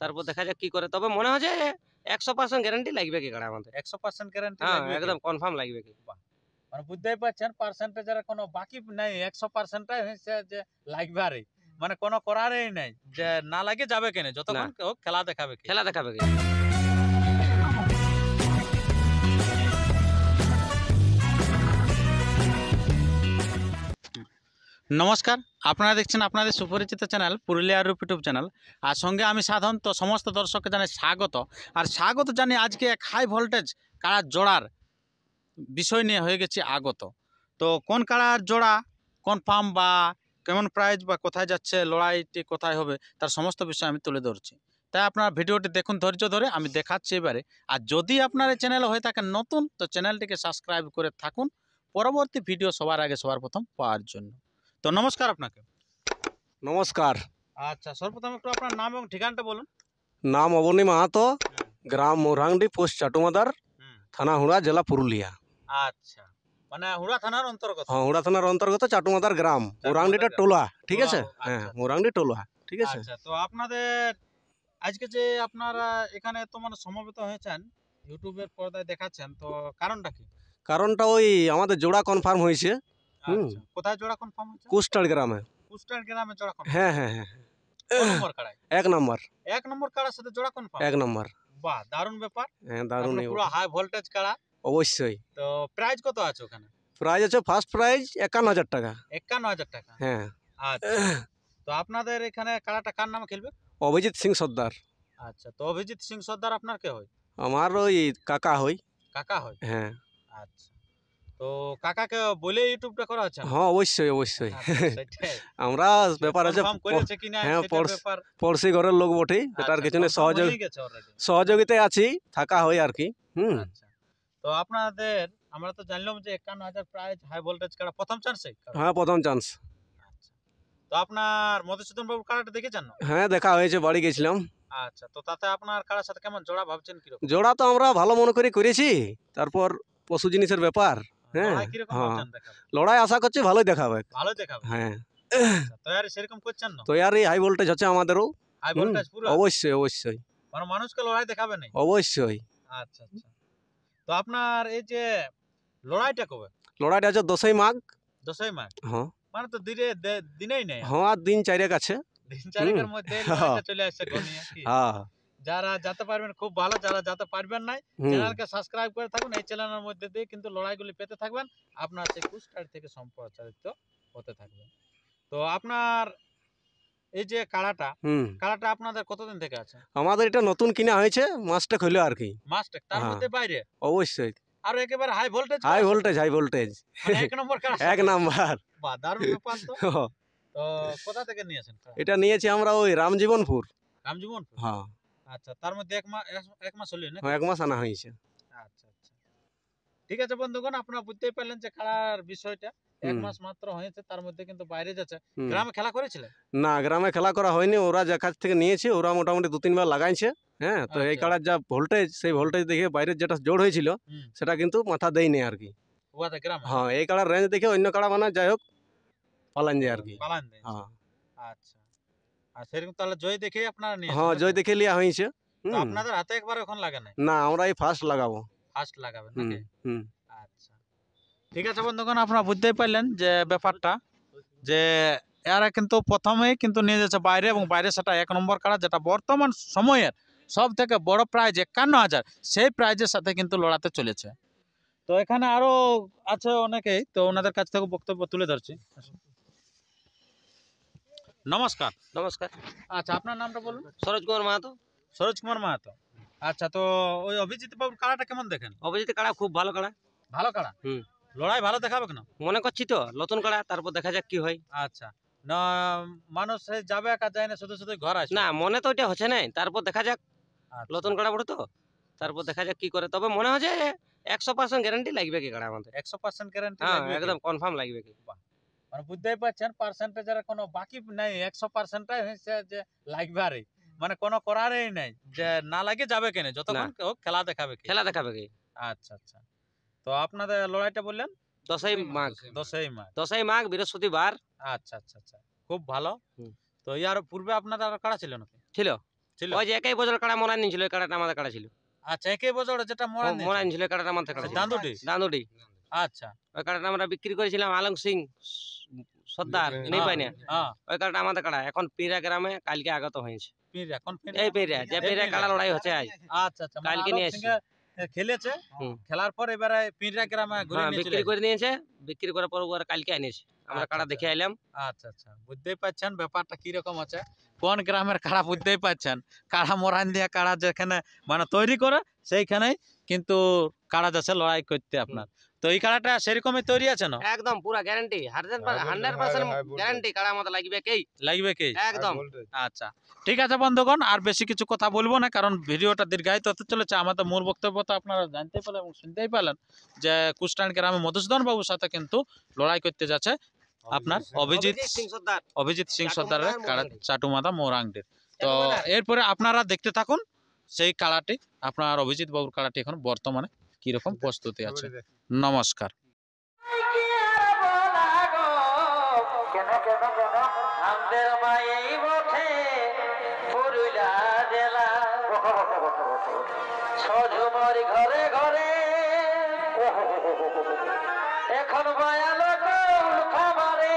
তারপর দেখা যাক কি করে, তবে মনে হয় যে 100% গ্যারান্টি লাগবে কি কাড়া আমাদের। 100% গ্যারান্টি হ্যাঁ লাগবে একদম কনফার্ম লাগবে কি। মানে বুঝতেই পারছেন পার্সেন্টেজের কোনো বাকি নাই, 100%টাই হয়েছে যে লাগবে আরে, মানে কোনো করারই নাই যে না লাগে যাবে কেন, যতক্ষণ কেউ খেলা দেখাবে কি। খেলা দেখাবে কি। নমস্কার, আপনারা দেখছেন আপনাদের সুপরিচিত চ্যানেল পুরুলিয়ার রূপ ইউটিউব চ্যানেল। আর সঙ্গে আমি সাধারণত সমস্ত দর্শককে জানাই স্বাগত। আর স্বাগত জানি আজকে এক হাই ভোল্টেজ কাড়ার জোড়ার বিষয় নিয়ে হয়ে গেছে আগত। তো কোন কাড়ার জোড়া কনফার্ম বা কেমন প্রাইজ বা কোথায় যাচ্ছে, লড়াইটি কোথায় হবে, তার সমস্ত বিষয় আমি তুলে ধরছি। তাই আপনারা ভিডিওটি দেখুন ধৈর্য ধরে, আমি দেখাচ্ছি এবারে। আর যদি আপনার এই চ্যানেল হয়ে থাকেন নতুন, তো চ্যানেলটিকে সাবস্ক্রাইব করে থাকুন পরবর্তী ভিডিও সবার আগে সবার প্রথম পাওয়ার জন্য। তো নমস্কার আপনাকে। নমস্কার। আচ্ছা, সর্বপ্রথম একটু আপনার নাম এবং ঠিকানাটা বলুন। নাম অবনী মাহাতো, গ্রাম মোরহাংডি, পোস্ট চাটুমাদার, থানা হুড়া, জেলা পুরুলিয়া। আচ্ছা, মানে হুড়া থানার অন্তর্গত। হ্যাঁ হুড়া থানার অন্তর্গত চাটুমাদার গ্রাম, মোরহাংডিটা টোলা, ঠিক আছে। হ্যাঁ মোরহাংডি টোলা, ঠিক আছে। আচ্ছা, তো আপনাদের আজকে যে আপনারা এখানে তো মানে সমবেত হয়েছেন, ইউটিউবের পর্দায় দেখাচ্ছেন, তো কারণটা কি? কারণটা ওই আমাদের জোড়া কনফার্ম হয়েছে। আচ্ছা, কোথায় জোড়া কনফার্ম হয়েছে? কুস্টার গ্রামে। কুস্টার গ্রামে জোড়া কনফার্ম। হ্যাঁ হ্যাঁ হ্যাঁ। কত নম্বর কাড়ায়? 1 নম্বর। 1 নম্বর কাড়ার সাথে জোড়া কনফার্ম। 1 নম্বর। বাহ, দারুণ ব্যাপার। হ্যাঁ দারুণ। পুরো হাই ভোল্টেজ কাড়া। অবশ্যই। তো প্রাইস কত আছে ওখানে? প্রাইজ আছে, ফার্স্ট প্রাইজ 51,000 টাকা। 51,000 টাকা। হ্যাঁ। আচ্ছা, তো আপনাদের এখানে কাড়াটা কার নামে খেলবে? অভিজিৎ সিং সর্দার। আচ্ছা, তো অভিজিৎ সিং সর্দার আপনার কে হয়? আমার ওই কাকা হই। কাকা হয়। হ্যাঁ। আচ্ছা, তো কাকাকে বলে ইউটিউবটা করা হচ্ছে? হ্যাঁ অবশ্যই অবশ্যই। আমরা ব্যাপার আছে, কনফার্ম করেছে কিনা হ্যাঁ সেটার ব্যাপার। পড়শি ঘরের লোক বটেই, এটার কিছু নেই, সহযোগিতায় আছি, থাকা হয় আর কি। আচ্ছা, তো আপনাদের আমরা তো জানলাম যে 51,000 প্রাইস হাই ভোল্টেজ কাড়া, প্রথম চান্সে? হ্যাঁ প্রথম চান্স। আচ্ছা, তো আপনার মধুসূদন বাবুর কাড়াটা দেখেছেন না? হ্যাঁ দেখা হয়েছে, বাড়ি গেছিলাম। আচ্ছা, তো তাতে আপনার কাড়ার সাথে কেমন জোড়া ভাবছেন, কিরকম? জোড়া তো আমরা ভালো মনে করে করেছি, তারপর পশু জিনিসের ব্যাপার। হ্যাঁ লড়াই কিরকম ভাবছেন দেখাবে? লড়াই আশা করছি ভালোই দেখাবে। ভালোই দেখাবে। হ্যাঁ। আচ্ছা, তৈরি সেরকম করছেন না? তৈরি হাই ভোল্টেজ হচ্ছে আমাদেরও। হাই ভোল্টেজ পুরো? অবশ্যই অবশ্যই। মানে মানুষকে লড়াই দেখাবে না? অবশ্যই। আচ্ছা আচ্ছা, তো আপনার এই যে লড়াইটা কবে? লড়াইটা হচ্ছে 10ই মাঘ। 10ই মাঘ? হ্যাঁ। মানে তো দিনেই নেই। হ্যাঁ দিন 4 আছে। দিন 4 মধ্যে লড়াইটা চলে আসছে ঘনিয়ে কি? হ্যাঁ। যারা যেতে পারবেন খুব ভালো, যারা যেতে পারবেন না চ্যানেলকে সাবস্ক্রাইব করে থাকুন। এই চ্যানেলের মধ্যে দিয়ে কিন্তু লড়াইগুলি পেতে থাকবেন, আপনার সেই কুস্টার থেকে সম্প্রচারিত হতে থাকবে। তো আপনার এই যে কাড়াটা আপনাদের কতদিন থেকে আছে? আমাদের এটা নতুন কিনা হয়েছে, মাসটা হলো আর কি। মাস্টার তার মধ্যে বাইরে? অবশ্যই। আর একেবারে high voltage? High voltage, high voltage. 1 নম্বর কাড়া? 1 নাম্বার। বাহ, দারুণ ব্যাপার তো। তো কোথা থেকে নিয়েছেন? এটা নিয়েছি আমরা ওই রামজীবনপুর। রামজীবনপুর? হ্যাঁ। আচ্ছা, তার মধ্যে এক মাস হলো না? 1 মাস আনা হয়েছে। আচ্ছা আচ্ছা, ঠিক আছে বন্ধুগণ, আপনারা বুঝতেই পারলেন যে খেলার বিষয়টা। 1 মাস মাত্র হয়েছে, তার মধ্যে কিন্তু বাইরে যাচ্ছে। গ্রামে খেলা করেছিলেন? না গ্রামে খেলা করা হয়নি, ওরা যে কাছ থেকে নিয়েছে ওরা মোটামুটি 2-3 বার লাগাইছে। হ্যাঁ, তো এই কাড়ার যা ভোল্টেজ, সেই ভোল্টেজ দেখে বাইরের যেটা জোর হয়েছিল সেটা কিন্তু মাথা দেয়নি আর কি। হ্যাঁ, এই কাড়ার রেঞ্জ দেখে অন্য কাড়া মানে যাই হোক পালান যায় আর কি। হ্যাঁ। আচ্ছা, আর সেরকম তাহলে জয় দেখে আপনারা নিয়েছেন? হ্যাঁ জয় দেখে লিয়া হয়েছে। তো আপনাদের হাতে একবার এখন লাগে নাই? না, আমরা এই ফার্স্ট লাগাবো। ফার্স্ট লাগাবেন নাকি? আচ্ছা, ঠিক আছে বন্ধুগণ, আপনারা বুঝতেই পারলেন যে ব্যাপারটা, যে এরা কিন্তু প্রথমেই কিন্তু নিয়ে যাচ্ছে বাইরে, এবং বাইরে সেটা 1 নম্বর কাড়া, যেটা বর্তমান সময়ের সব থেকে বড় প্রাইজ 51,000, সেই প্রাইজের সাথে কিন্তু লড়াতে চলেছে। তো এখানে আরো আছে অনেকেই, তো ওনাদের কাছ থেকে বক্তব্য তুলে ধরছি। নমস্কার। নমস্কার। আচ্ছা, আপনার নামটা বলুন। সরোজ কুমার মাহাতো। সরোজ কুমার মাহাতো। আচ্ছা, তো ওই অভিজিৎ বাবুর কাড়াটা কেমন দেখেন? অভিজিৎ কাড়া খুব ভালো কাড়া। ভালো কাড়া? লড়াই ভালো দেখাবে কেন মনে করছি, তো নতুন কাড়া, তারপর দেখা যাক কি হয়। আচ্ছা, না মানুষ যাবে একা যায় না, শুধু শুধু ঘর আসবে? না মনে তো এটা হচ্ছে না, তারপর দেখা যাক। নতুন কাড়া বড় তো, তারপর দেখা যাক কি করে, তবে মনে হয় যে 100% গ্যারান্টি লাগবে কি কাড়া আমাদের। 100% গ্যারান্টি হ্যাঁ লাগবে? একদম কনফার্ম লাগবে কি। মানে বুঝতেই পারছেন পার্সেন্টেজের কোনো বাকি নাই, 100%টাই হয়েছে যে লাগবে আরে, মানে কোনো করারই নাই যে না লাগে যাবে কেন, যতক্ষণ কেউ খেলা দেখাবে কি। খেলা দেখাবে কি। আচ্ছা আচ্ছা, তো আপনাদের লড়াইটা বললেন 10ই মাঘ। 10ই মাঘ? 10ই মাঘ বৃহস্পতিবার। আচ্ছা আচ্ছা আচ্ছা, খুব ভালো। তো ইয়ার পূর্বে আপনাদের আর কাড়া ছিল নাকি? ছিল। ছিল ওই যে একই বছর কাড়া মরা নিয়েছিল, ওই কাড়াটা আমাদের কাড়া ছিল। আচ্ছা একে বছর যেটা মরা মরা নিয়েছিল, ওই কাড়াটা আমাদের কাড়া ছিল। দান্দুটি দান্দুটি। আচ্ছা ওই কাড়াটা আমরা বিক্রি করেছিলাম আলং সিং সর্দার, নেই পাই না। হ্যাঁ ওই কাড়াটা আমাদের কাড়া এখন পিরা গ্রামে কালকে আগত হয়েছে। পিরা কোন পিরা? এই পিরা, যে পিরা কাড়া লড়াই হচ্ছে আজ। আচ্ছা আচ্ছা মানে কালকে আলোক নিয়ে এসেছি। সিংহে খেলেছে, হুম। খেলার পর এবারে পিরা গ্রামে ঘুরে হ্যাঁ নিয়ে চলে বিক্রি করে নিয়েছে, বিক্রি করার পর ওরা কালকে আনিয়েছে, আমরা আচ্ছা, কাড়া আচ্ছা। দেখে আইলাম। আচ্ছা আচ্ছা বুঝতেই পারছেন ব্যাপারটা কি রকম আছে, কোন গ্রামের কাড়া বুঝতেই পারছেন। কাড়া মরান দিয়ে কাড়া যেখানে মানে তৈরি করে সেইখানেই কিন্তু কাড়া যাচ্ছে লড়াই করতে আপনার। তো এই কাড়াটা সেরকমই তৈরি আছে না? একদম পুরা গ্যারান্টি, 100% গ্যারান্টি কাড়া আমাদের লাগবে কি লাগবে কি? একদম। আচ্ছা ঠিক আছে বন্ধুগণ, আর বেশি কিছু কথা বলবো না কারণ ভিডিওটা দীর্ঘায়িত হতে চলেছে। আমাদের মূল বক্তব্য তো আপনারা জানতে পারলেন এবং শুনতেই পারলেন যে কুষ্টান গ্রামে মধুসূদন বাবুর সাথে কিন্তু লড়াই করতে যাচ্ছে আপনার অভিজিৎ সিং সর্দার। অভিজিৎ সিং সর্দারের চাটুমাদা কাড়া মোরাংডি। চাটুমাদা মোরাংডির। তো চাটুমাদা। এরপরে আপনারা দেখতে থাকুন সেই কাড়াটি, আপনার অভিজিৎ বাবুর কাড়াটি এখন বর্তমানে কিরকম প্রস্তুতি আছে। নমস্কার। আমাদের মায়েই বটে পুরুলিয়া জেলা, সজুমরি ঘরে ঘরে এখন মায়া লোক খাবারে